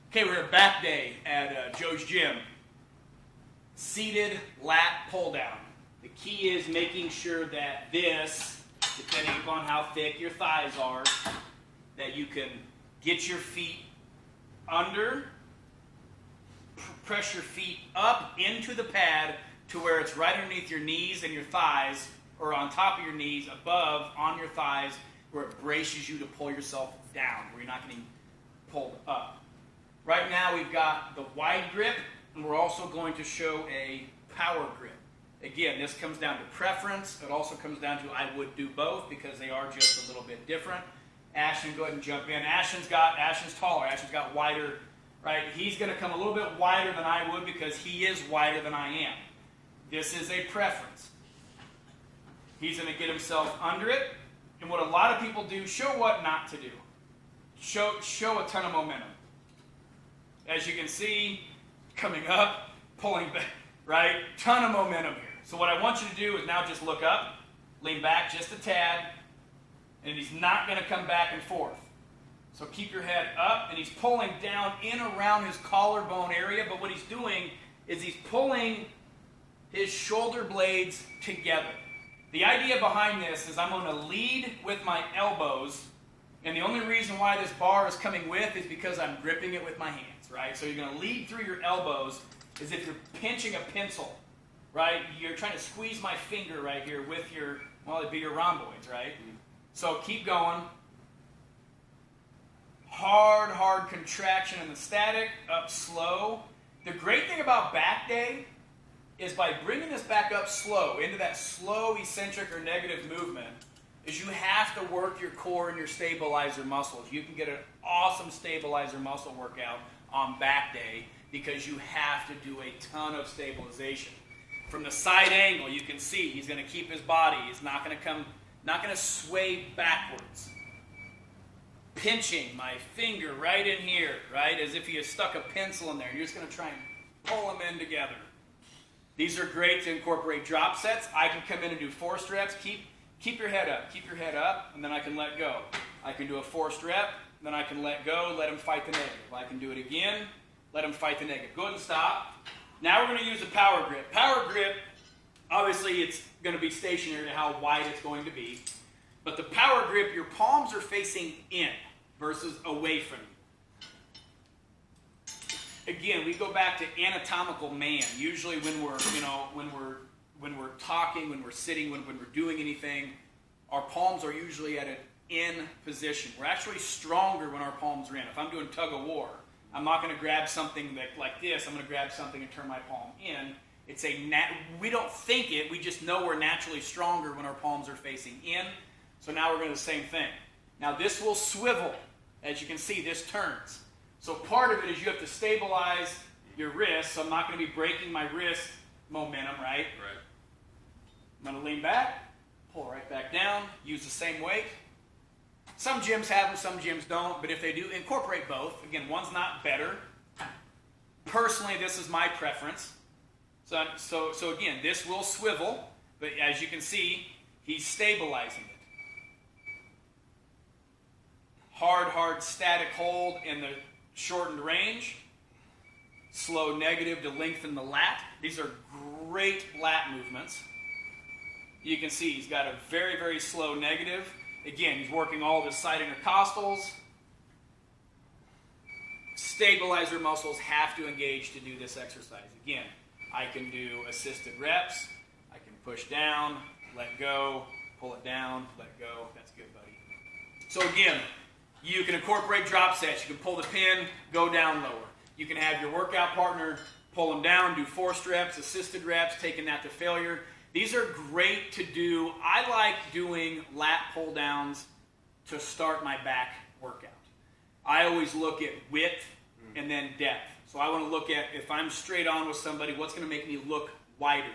Okay, we're at back day at Joe's Gym. Seated lat pull down. The key is making sure that this, depending upon how thick your thighs are, that you can get your feet under, press your feet up into the pad to where it's right underneath your knees and your thighs, or on top of your knees, above, on your thighs, where it braces you to pull yourself down, where you're not getting pulled up. Right now we've got the wide grip, and we're also going to show a power grip. Again, this comes down to preference. It also comes down to I would do both because they are just a little bit different. Ashton, go ahead and jump in. Ashton's taller. Ashton's got wider, right? He's going to come a little bit wider than I would because he is wider than I am. This is a preference. He's going to get himself under it. And what a lot of people do, show what not to do. Show a ton of momentum. As you can see, coming up, pulling back, right? Ton of momentum here. So what I want you to do is now just look up, lean back just a tad, and he's not going to come back and forth. So keep your head up, and he's pulling down in around his collarbone area, but what he's doing is he's pulling his shoulder blades together. The idea behind this is I'm going to lead with my elbows, and the only reason why this bar is coming with is because I'm gripping it with my hands, right? So you're going to lead through your elbows as if you're pinching a pencil, right? You're trying to squeeze my finger right here with your, well, it'd be your rhomboids, right? So keep going. Hard contraction in the static, up slow. The great thing about back day is by bringing this back up slow, into that slow eccentric or negative movement, is you have to work your core and your stabilizer muscles. You can get an awesome stabilizer muscle workout on back day because you have to do a ton of stabilization. From the side angle, you can see he's going to keep his body. He's not going to sway backwards. Pinching my finger right in here, right, as if he has stuck a pencil in there. You're just going to try and pull them in together. These are great to incorporate drop sets. I can come in and do forced reps. Keep your head up, and then I can let go. I can do a forced rep, then I can let go, let him fight the negative. I can do it again, let him fight the negative. Go ahead and stop. Now we're going to use the power grip. Power grip, obviously it's going to be stationary to how wide it's going to be. But the power grip, your palms are facing in versus away from you. Again, we go back to anatomical man. Usually when we're talking, when we're sitting, when we're doing anything, our palms are usually at an in position. We're actually stronger when our palms are in. If I'm doing tug of war, I'm not going to grab something like this. I'm going to grab something and turn my palm in. We don't think it. We just know we're naturally stronger when our palms are facing in. So now we're going to do the same thing. Now this will swivel. As you can see, this turns. So part of it is you have to stabilize your wrist. So I'm not going to be breaking my wrist momentum, right? Right. I'm going to lean back, pull right back down, use the same weight. Some gyms have them, some gyms don't, but if they do, incorporate both. Again, one's not better. Personally, this is my preference. So again, this will swivel, but as you can see, he's stabilizing it. Hard static hold in the shortened range. Slow negative to lengthen the lat. These are great lat movements. You can see he's got a very slow negative. Again, he's working all of his side intercostals. Stabilizer muscles have to engage to do this exercise. Again, I can do assisted reps. I can push down, let go, pull it down, let go. That's good, buddy. So again, you can incorporate drop sets. You can pull the pin, go down lower. You can have your workout partner pull them down, do forced reps, assisted reps, taking that to failure. These are great to do. I like doing lat pull downs to start my back workout. I always look at width and then depth. So I want to look at, if I'm straight on with somebody, what's going to make me look wider?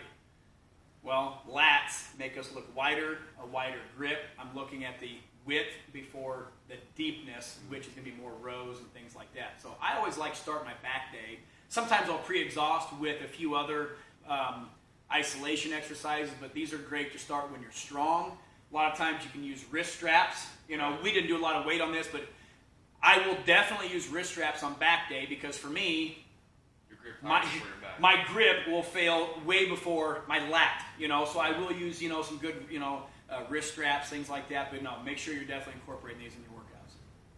Well, lats make us look wider, a wider grip. I'm looking at the width before the deepness, which is going to be more rows and things like that. So I always like to start my back day. Sometimes I'll pre-exhaust with a few other isolation exercises, but these are great to start when you're strong. A lot of times you can use wrist straps. You know, we didn't do a lot of weight on this, but I will definitely use wrist straps on back day because for me, Your grip my grip will fail way before my lat. So I will use some good wrist straps, things like that. But no, make sure you're definitely incorporating these in your workout.